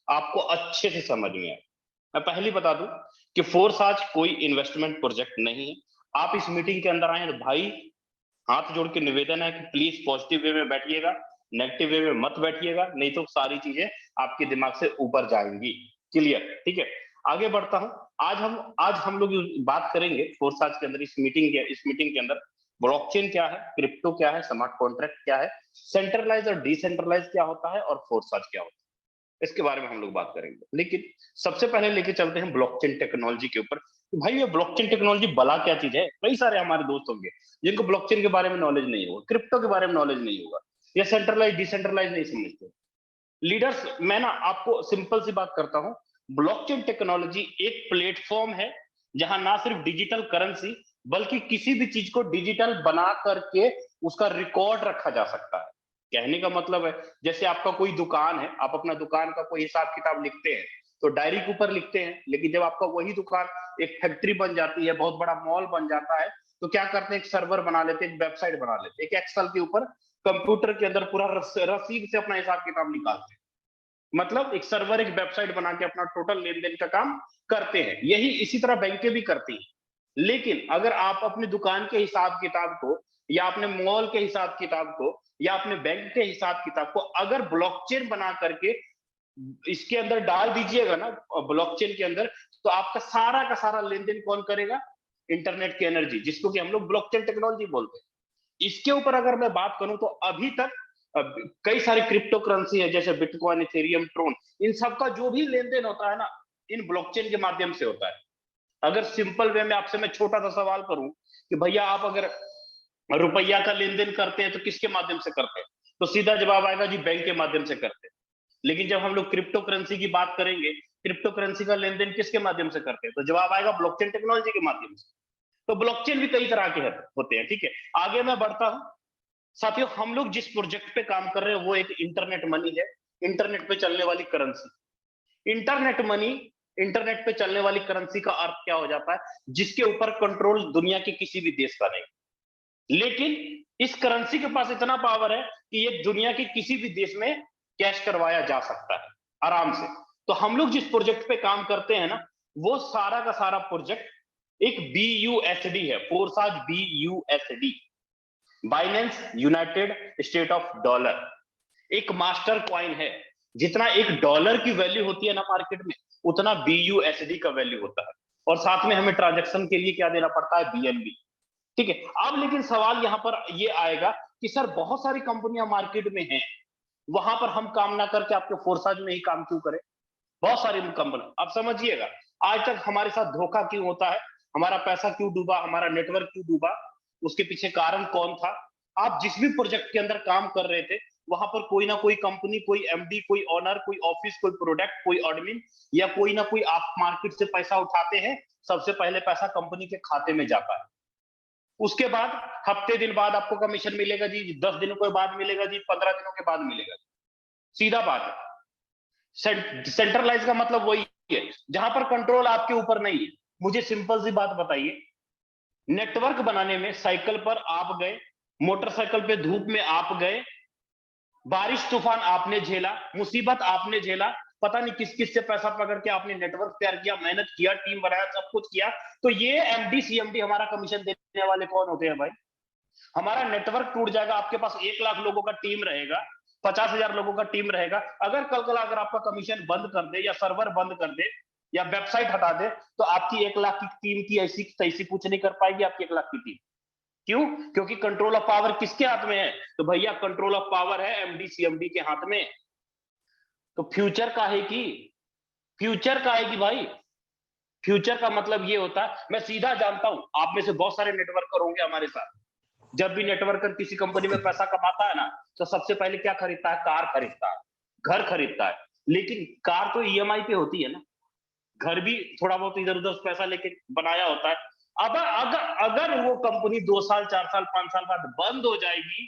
आपको अच्छे से समझ में आए। मैं पहले बता दूं कि फोर्स आज कोई इन्वेस्टमेंट प्रोजेक्ट नहीं है। आप इस मीटिंग के अंदर आए तो भाई हाथ जोड़ के निवेदन है कि प्लीज पॉजिटिव वे में बैठिएगा, नेगेटिव वे में मत बैठिएगा, नहीं तो सारी चीजें आपके दिमाग से ऊपर जाएंगी। क्लियर? ठीक है, आगे बढ़ता हूं। आज हम लोग बात करेंगे फोर्स आज के अंदर इस मीटिंग के अंदर ब्लॉकचेन क्या है, क्रिप्टो क्या है, स्मार्ट कॉन्ट्रैक्ट क्या है, सेंट्रलाइज और डिसेंट्रलाइज क्या होता है और फोर्स आज क्या होता है, इसके बारे में हम लोग बात करेंगे। लेकिन सबसे पहले लेके चलते हैं ब्लॉकचेन टेक्नोलॉजी के ऊपर। तो भाई ये ब्लॉकचेन टेक्नोलॉजी भला क्या चीज है? कई सारे हमारे दोस्त होंगे जिनको ब्लॉकचेन के बारे में नॉलेज नहीं होगा, क्रिप्टो के बारे में नॉलेज नहीं होगा, या सेंट्रलाइज डिसेंट्रलाइज नहीं समझते। लीडर्स, मैं ना आपको सिंपल सी बात करता हूं। ब्लॉकचेन टेक्नोलॉजी एक प्लेटफॉर्म है जहां ना सिर्फ डिजिटल करेंसी बल्कि किसी भी चीज को डिजिटल बना करके उसका रिकॉर्ड रखा जा सकता है। कहने का मतलब है, जैसे आपका कोई दुकान है, आप अपना दुकान का कोई हिसाब किताब लिखते हैं तो डायरी के ऊपर लिखते हैं, लेकिन जब आपका वही दुकान एक फैक्ट्री बन जाती है, बहुत बड़ा मॉल बन जाता है, तो क्या करते हैं, एक सर्वर बना लेते हैं, एक वेबसाइट बना लेते हैं, एक एक्सेल के ऊपर कंप्यूटर के अंदर पूरा रसीद से अपना हिसाब किताब निकालते हैं। मतलब एक सर्वर, एक वेबसाइट बना के अपना टोटल लेन देन का काम करते हैं। यही इसी तरह बैंकें भी करती हैं। लेकिन अगर आप अपनी दुकान के हिसाब किताब को, या अपने मॉल के हिसाब किताब को, या अपने बैंक के हिसाब किताब को अगर ब्लॉकचेन बना करके इसके अंदर डाल दीजिएगा ना, ब्लॉकचेन के अंदर, तो आपका सारा का सारा लेन देन कौन करेगा? इंटरनेट की एनर्जी, जिसको कि हम लोग ब्लॉकचेन टेक्नोलॉजी बोलते हैं। इसके ऊपर अगर मैं बात करूं तो अभी तक कई सारी क्रिप्टो करेंसी है, जैसे बिटकॉइन, इथेरियम, ट्रोन, इन सब का जो भी लेन देन होता है ना, इन ब्लॉकचेन के माध्यम से होता है। अगर सिंपल वे में आपसे मैं छोटा सा सवाल करूं कि भैया आप अगर रुपया का लेन देन करते हैं तो किसके माध्यम से करते हैं, तो सीधा जवाब आएगा जी बैंक के माध्यम से करते हैं। लेकिन जब हम लोग क्रिप्टो करेंसी की बात करेंगे, क्रिप्टो करेंसी का लेन देन किसके माध्यम से करते हैं, तो जवाब आएगा ब्लॉकचेन टेक्नोलॉजी के माध्यम से। तो ब्लॉकचेन भी कई तरह के होते हैं। ठीक है, आगे मैं बढ़ता हूं। साथियों, हम लोग जिस प्रोजेक्ट पे काम कर रहे हैं वो एक इंटरनेट मनी है, इंटरनेट पे चलने वाली करेंसी। इंटरनेट मनी, इंटरनेट पे चलने वाली करेंसी का अर्थ क्या हो जाता है? जिसके ऊपर कंट्रोल दुनिया के किसी भी देश का नहीं, लेकिन इस करेंसी के पास इतना पावर है कि ये दुनिया के किसी भी देश में कैश करवाया जा सकता है आराम से। तो हम लोग जिस प्रोजेक्ट पे काम करते हैं ना, वो सारा का सारा प्रोजेक्ट एक BUSD है, Forsage BUSD, Binance United state of dollar. एक मास्टर कॉइन है। जितना एक डॉलर की वैल्यू होती है ना मार्केट में, उतना BUSD का वैल्यू होता है। और साथ में हमें ट्रांजैक्शन के लिए क्या देना पड़ता है? BNB। ठीक है, अब लेकिन सवाल यहां पर ये आएगा कि सर बहुत सारी कंपनियां मार्केट में हैं, वहां पर हम काम ना करके आपके फोर्साज में ही काम क्यों करें? बहुत सारी कंपनी, अब समझिएगा, आज तक हमारे साथ धोखा क्यों होता है, हमारा पैसा क्यों डूबा, हमारा नेटवर्क क्यों डूबा, उसके पीछे कारण कौन था? आप जिस भी प्रोजेक्ट के अंदर काम कर रहे थे, वहां पर कोई ना कोई कंपनी, कोई MD, कोई ऑनर, कोई ऑफिस, कोई प्रोडक्ट, कोई एडमिन, या कोई ना कोई आप मार्केट से पैसा उठाते हैं। सबसे पहले पैसा कंपनी के खाते में जाता है, उसके बाद हफ्ते दिन बाद आपको कमीशन मिलेगा जी, 10 दिनों के बाद मिलेगा जी, 15 दिनों के बाद मिलेगा जी। सीधा बात है। सेंट्रलाइज का मतलब वही है जहां पर कंट्रोल आपके ऊपर नहीं है। मुझे सिंपल सी बात बताइए, नेटवर्क बनाने में साइकिल पर आप गए, मोटरसाइकिल पे धूप में आप गए, बारिश तूफान आपने झेला, मुसीबत आपने झेला, पता नहीं किस किस से पैसा पकड़ के आपने नेटवर्क तैयार किया, मेहनत किया, टीम बनाया, सब कुछ किया, तो ये MD CMD हमारा कमीशन देने वाले कौन होते हैं भाई? हमारा नेटवर्क टूट जाएगा, आपके पास 1 लाख लोगों का टीम रहेगा, 50,000 लोगों का टीम रहेगा, अगर कल अगर आपका कमीशन बंद कर दे, या सर्वर बंद कर दे, या वेबसाइट हटा दे, तो आपकी 1 लाख की टीम की ऐसी तैसी कुछ नहीं कर पाएगी। आपकी 1 लाख की टीम क्यों? क्योंकि कंट्रोल ऑफ पावर किसके हाथ में है? तो भैया कंट्रोल ऑफ पावर है MD CMD के हाथ में। तो फ्यूचर का है कि, फ्यूचर का है कि भाई, फ्यूचर का मतलब ये होता है, मैं सीधा जानता हूं आप में से बहुत सारे नेटवर्कर होंगे हमारे साथ। जब भी नेटवर्कर किसी कंपनी में पैसा कमाता है ना, तो सबसे पहले क्या खरीदता है? कार खरीदता है, घर खरीदता है। लेकिन कार तो EMI पे होती है ना, घर भी थोड़ा बहुत इधर उधर पैसा लेके बनाया होता है। अब अगर अगर वो कंपनी 2 साल 4 साल 5 साल बाद बंद हो जाएगी,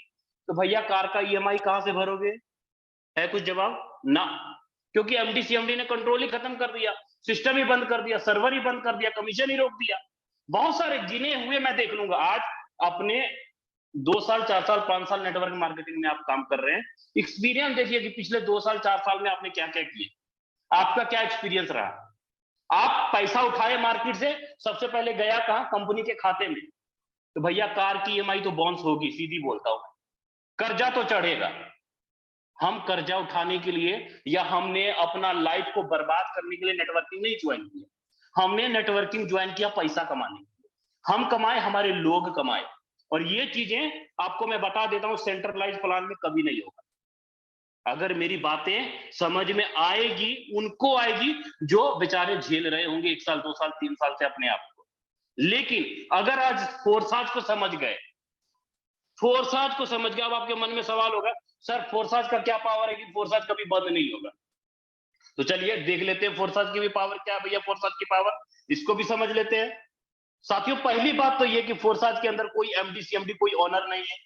तो भैया कार का EMI कहां से भरोगे? है कुछ जवाब ना? क्योंकि MD CMD ने कंट्रोल ही खत्म कर दिया, सिस्टम ही बंद कर दिया, सर्वर ही बंद कर दिया, कमीशन ही रोक दिया। बहुत सारे गिने हुए मैं देख लूंगा आज अपने 2 साल 4 साल 5 साल नेटवर्क मार्केटिंग में आप काम कर रहे हैं, एक्सपीरियंस देखिए कि पिछले 2 साल 4 साल में आपने क्या क्या किया। आपका क्या एक्सपीरियंस रहा? आप पैसा उठाए मार्केट से, सबसे पहले गया कहां? कंपनी के खाते में। तो भैया कार की ईएमआई तो बाउंस होगी, सीधी बोलता हूं, कर्जा तो चढ़ेगा। हम कर्जा उठाने के लिए या हमने अपना लाइफ को बर्बाद करने के लिए नेटवर्किंग नहीं ज्वाइन किया, हमने नेटवर्किंग ज्वाइन किया पैसा कमाने के लिए। हम कमाए, हमारे लोग कमाए, और ये चीजें आपको मैं बता देता हूं सेंट्रलाइज प्लान में कभी नहीं होगा। अगर मेरी बातें समझ में आएगी, उनको आएगी जो बेचारे झेल रहे होंगे 1 साल 2 साल 3 साल से अपने आप को। लेकिन अगर आज फोर्साज को समझ गए, फोर्साज को समझ गए, अब आपके मन में सवाल होगा सर फोर्साज का क्या पावर है कि फोर्साज कभी बंद नहीं होगा? तो चलिए देख लेते हैं फोर्साज की भी पावर क्या है भैया, फोर्साज की पावर इसको भी समझ लेते हैं। साथियों पहली बात तो ये कि फोर्साज के अंदर कोई एमडी सीएमडी कोई ऑनर नहीं है,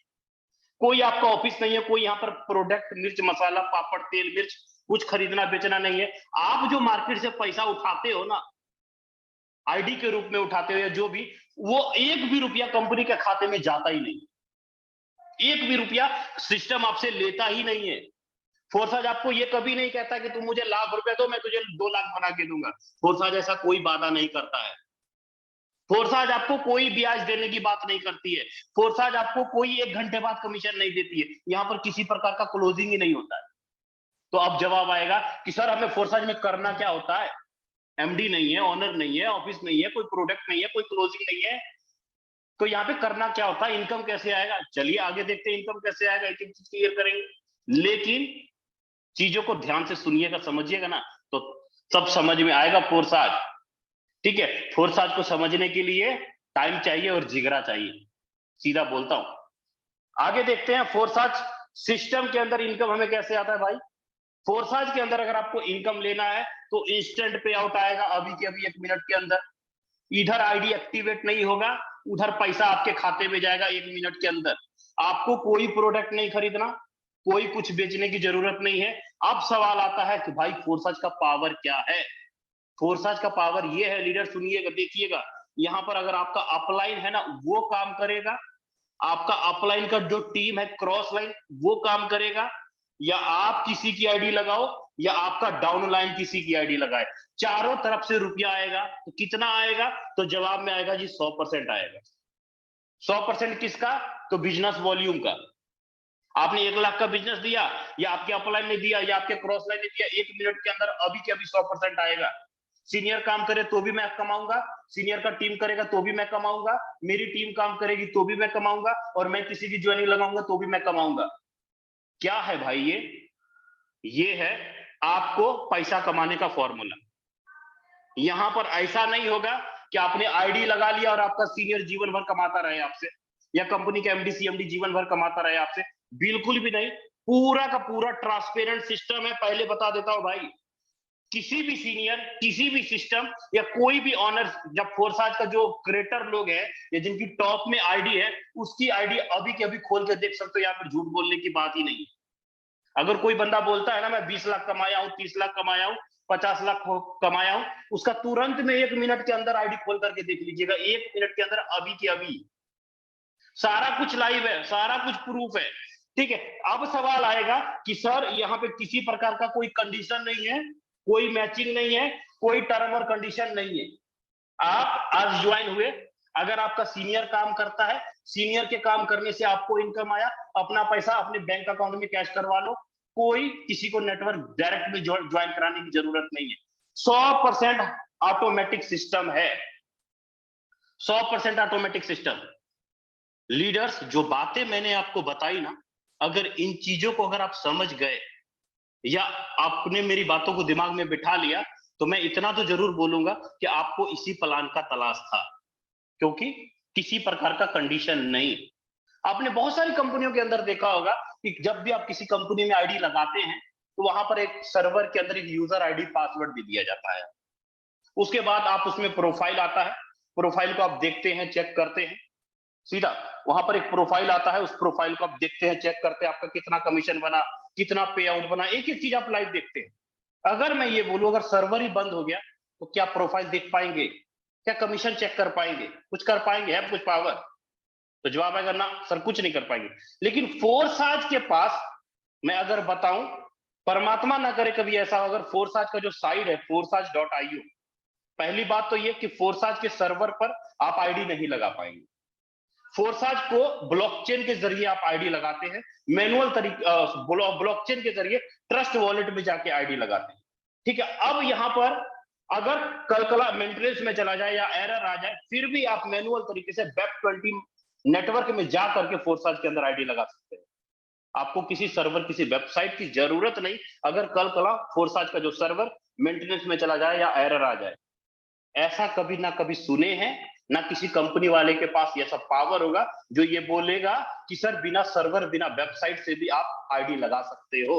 कोई आपका ऑफिस नहीं है, कोई यहाँ पर प्रोडक्ट मिर्च मसाला पापड़ तेल मिर्च कुछ खरीदना बेचना नहीं है। आप जो मार्केट से पैसा उठाते हो ना, आईडी के रूप में उठाते हो या जो भी, वो एक भी रुपया कंपनी के खाते में जाता ही नहीं, एक भी रुपया सिस्टम आपसे लेता ही नहीं है। फोर्साज आपको ये कभी नहीं कहता कि तुम मुझे लाख रुपए दो मैं तुझे 2 लाख बना के दूंगा। फोर्साज ऐसा कोई वादा नहीं करता है। फोर्साज आपको कोई ब्याज देने की बात नहीं करती है। फोर्साज आपको कोई 1 घंटे बाद कमीशन नहीं देती है। यहाँ पर किसी प्रकार का क्लोजिंग ही नहीं होता है। तो अब जवाब आएगा कि सर हमें फोर्साज में करना क्या होता है? एमडी नहीं है, ऑनर नहीं है, ऑफिस नहीं है, कोई प्रोडक्ट नहीं है, कोई क्लोजिंग नहीं है, तो यहाँ पे करना क्या होता है? इनकम कैसे आएगा? चलिए आगे देखते हैं इनकम कैसे आएगा, एक एक चीज क्लियर करेंगे। लेकिन चीजों को ध्यान से सुनिएगा, समझिएगा ना, तो सब समझ में आएगा फोर्साज। ठीक है, फोर्साज को समझने के लिए टाइम चाहिए और जिगरा चाहिए, सीधा बोलता हूं। आगे देखते हैं फोर्साज सिस्टम के अंदर इनकम हमें कैसे आता है भाई। फोर्साज के अंदर अगर आपको इनकम लेना है तो इंस्टेंट पे आउट आएगा अभी के अभी 1 मिनट के अंदर। इधर आईडी एक्टिवेट नहीं होगा, उधर पैसा आपके खाते में जाएगा 1 मिनट के अंदर। आपको कोई प्रोडक्ट नहीं खरीदना, कोई कुछ बेचने की जरूरत नहीं है। अब सवाल आता है कि भाई फोर्साज का पावर क्या है? फोर्साज का पावर ये है, लीडर सुनिएगा देखिएगा, यहाँ पर अगर आपका अपलाइन है ना वो काम करेगा, आपका अपलाइन का जो टीम है क्रॉस लाइन वो काम करेगा, या आप किसी की आईडी लगाओ या आपका डाउनलाइन किसी की आईडी लगाए, चारों तरफ से रुपया आएगा। तो कितना आएगा? तो जवाब में आएगा जी 100% आएगा। 100% किसका? तो बिजनेस वॉल्यूम का। आपने 1 लाख का बिजनेस दिया, या आपके अपलाइन ने दिया, या आपके क्रॉस लाइन ने दिया, 1 मिनट के अंदर अभी के अभी 100% आएगा। सीनियर काम करे तो भी मैं कमाऊंगा, सीनियर का टीम करेगा तो भी मैं कमाऊंगा, मेरी टीम काम करेगी तो भी मैं कमाऊंगा, और मैं किसी की ज्वाइनिंग लगाऊंगा तो भी मैं कमाऊंगा। क्या है भाई ये है आपको पैसा कमाने का फॉर्मूला। यहां पर ऐसा नहीं होगा कि आपने आईडी लगा लिया और आपका सीनियर जीवन भर कमाता रहे आपसे, या कंपनी का एमडी सीएमडी जीवन भर कमाता रहे आपसे, बिल्कुल भी नहीं। पूरा का पूरा ट्रांसपेरेंट सिस्टम है। पहले बता देता हूं भाई, किसी भी सीनियर, किसी भी सिस्टम या कोई भी ऑनर, जब फोर्साज का जो क्रिएटर लोग है या जिनकी टॉप में आईडी है, उसकी आईडी अभी के अभी खोल के देख सकते हो, यहाँ पर झूठ बोलने की बात ही नहीं। अगर कोई बंदा बोलता है ना मैं 20 लाख कमाया हूं, 30 लाख कमाया हूं, 50 लाख कमाया हूं, उसका तुरंत में 1 मिनट के अंदर आईडी खोल करके देख लीजिएगा, 1 मिनट के अंदर अभी के अभी। सारा कुछ लाइव है, सारा कुछ प्रूफ है। ठीक है, अब सवाल आएगा कि सर यहाँ पे किसी प्रकार का कोई कंडीशन नहीं है, कोई मैचिंग नहीं है, कोई टर्म और कंडीशन नहीं है। आप आज ज्वाइन हुए, अगर आपका सीनियर काम करता है, सीनियर के काम करने से आपको इनकम आया, अपना पैसा अपने बैंक अकाउंट में कैश करवा लो, कोई किसी को नेटवर्क डायरेक्ट में ज्वाइन कराने की जरूरत नहीं है। 100% ऑटोमेटिक सिस्टम है, 100% ऑटोमेटिक सिस्टम। लीडर्स, जो बातें मैंने आपको बताई ना, अगर इन चीजों को अगर आप समझ गए या आपने मेरी बातों को दिमाग में बिठा लिया, तो मैं इतना तो जरूर बोलूंगा कि आपको इसी प्लान का तलाश था, क्योंकि किसी प्रकार का कंडीशन नहीं। आपने बहुत सारी कंपनियों के अंदर देखा होगा कि जब भी आप किसी कंपनी में आईडी लगाते हैं तो वहां पर एक सर्वर के अंदर एक यूजर आईडी पासवर्ड भी दिया जाता है। उसके बाद आप उसमें प्रोफाइल आता है, प्रोफाइल को आप देखते हैं, चेक करते हैं, सीधा वहां पर एक प्रोफाइल आता है, उस प्रोफाइल को आप देखते हैं, चेक करते हैं, आपका कितना कमीशन बना, कितना पे आउट बना, एक एक चीज आप लाइव देखते हैं। अगर मैं ये बोलूं अगर सर्वर ही बंद हो गया तो क्या प्रोफाइल देख पाएंगे? क्या कमीशन चेक कर पाएंगे? कुछ कर पाएंगे? है कुछ पावर? तो जवाब आएगा ना सर, कुछ नहीं कर पाएंगे। लेकिन फोर्साज के पास मैं अगर बताऊं परमात्मा ना करे कभी ऐसा हो, अगर फोर्साज का जो साइट है forsage.io, पहली बात तो ये कि फोर्साज के सर्वर पर आप आईडी नहीं लगा पाएंगे। फोर्साज को ब्लॉकचेन के जरिए आप आईडी लगाते हैं, मैनुअल तरीके ब्लॉकचेन के जरिए ट्रस्ट वॉलेट में जाके आईडी लगाते हैं। ठीक है, अब यहां पर अगर कलकला मेंटेनेंस में चला जाए या एरर आ जाए, फिर भी आप मैनुअल तरीके से वेब20 नेटवर्क में जा करके फोर्साज के अंदर आईडी लगा सकते हैं। आपको किसी सर्वर, किसी वेबसाइट की जरूरत नहीं, अगर कलकला फोर्साज का जो सर्वर मेंटेनेंस में चला जाए या एरर आ जाए। ऐसा कभी ना कभी सुने हैं, ना किसी कंपनी वाले के पास ये सब पावर होगा जो ये बोलेगा कि सर बिना सर्वर, बिना वेबसाइट से भी आप आईडी लगा सकते हो।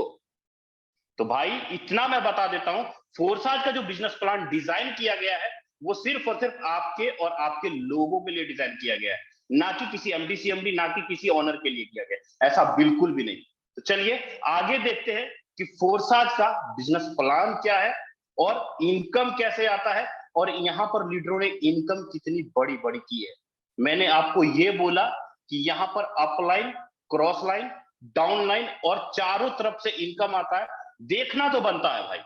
तो भाई इतना मैं बता देता हूं, फोर्साज का जो बिजनेस प्लान डिजाइन किया गया है वो सिर्फ और सिर्फ आपके और आपके लोगों के लिए डिजाइन किया गया है, ना कि किसी एमडी सीएमडी, ना कि किसी ऑनर के लिए किया गया, ऐसा बिल्कुल भी नहीं। तो चलिए आगे देखते हैं कि फोर्साज का बिजनेस प्लान क्या है और इनकम कैसे आता है, और यहां पर लीडरों ने इनकम कितनी बड़ी बड़ी की है। मैंने आपको ये बोला कि यहां पर upline, cross line, down line और चारों तरफ से इनकम आता है। देखना तो बनता है भाई,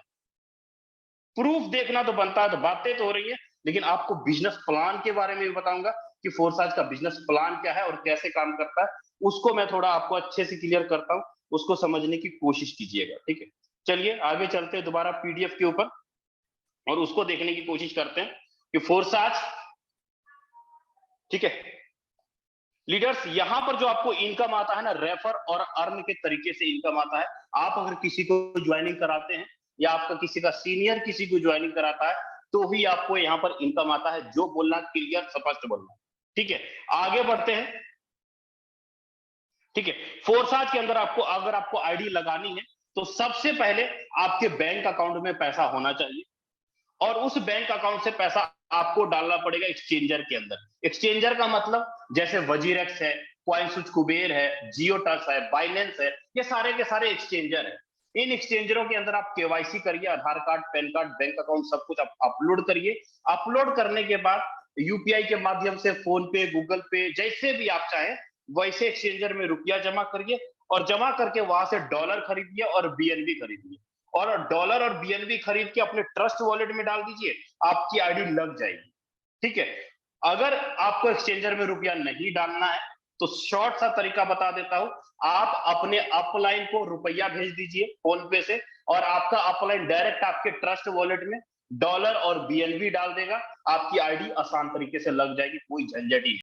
प्रूफ देखना तो बनता है। तो बातें तो हो रही है, लेकिन आपको बिजनेस प्लान के बारे में भी बताऊंगा कि फोर्साज का बिजनेस प्लान क्या है और कैसे काम करता है। उसको मैं थोड़ा आपको अच्छे से क्लियर करता हूं, उसको समझने की कोशिश कीजिएगा। ठीक है, चलिए आगे चलते हैं दोबारा पीडीएफ के ऊपर और उसको देखने की कोशिश करते हैं कि फोर्साज, ठीक है लीडर्स, यहां पर जो आपको इनकम आता है ना, रेफर और अर्न के तरीके से इनकम आता है। आप अगर किसी को ज्वाइनिंग कराते हैं या आपका किसी का सीनियर किसी को ज्वाइनिंग कराता है तो ही आपको यहां पर इनकम आता है। जो बोलना क्लियर स्पष्ट बोलना। ठीक है, आगे बढ़ते हैं। ठीक है, फोर्साज के अंदर आपको, अगर आपको आईडी लगानी है तो सबसे पहले आपके बैंक अकाउंट में पैसा होना चाहिए और उस बैंक अकाउंट से पैसा आपको डालना पड़ेगा एक्सचेंजर के अंदर। एक्सचेंजर का मतलब जैसे वजीरेक्स है, कॉइनस्विच कुबेर है, जियोटस है, बाइनेंस है, ये सारे के सारे एक्सचेंजर है। इन एक्सचेंजरों के अंदर आप केवाईसी करिए, Aadhaar card, PAN card, bank account सब कुछ आप अपलोड करिए। अपलोड करने के बाद यूपीआई के माध्यम से, फोन पे, गूगल पे, जैसे भी आप चाहें वैसे एक्सचेंजर में रुपया जमा करिए और जमा करके वहां से डॉलर खरीदिए और बीएनबी खरीदिए और डॉलर और बीएनबी खरीद के अपने ट्रस्ट वॉलेट में डाल दीजिए, आपकी आईडी लग जाएगी। ठीक है, अगर आपको एक्सचेंजर में रुपया नहीं डालना है तो शॉर्ट सा तरीका बता देता हूं, आप अपने अपलाइन को रुपया भेज दीजिए फोन पे से और आपका अपलाइन डायरेक्ट आपके ट्रस्ट वॉलेट में डॉलर और बीएनबी डाल देगा। आपकी आईडी आसान तरीके से लग जाएगी, कोई झंझट ही नहीं।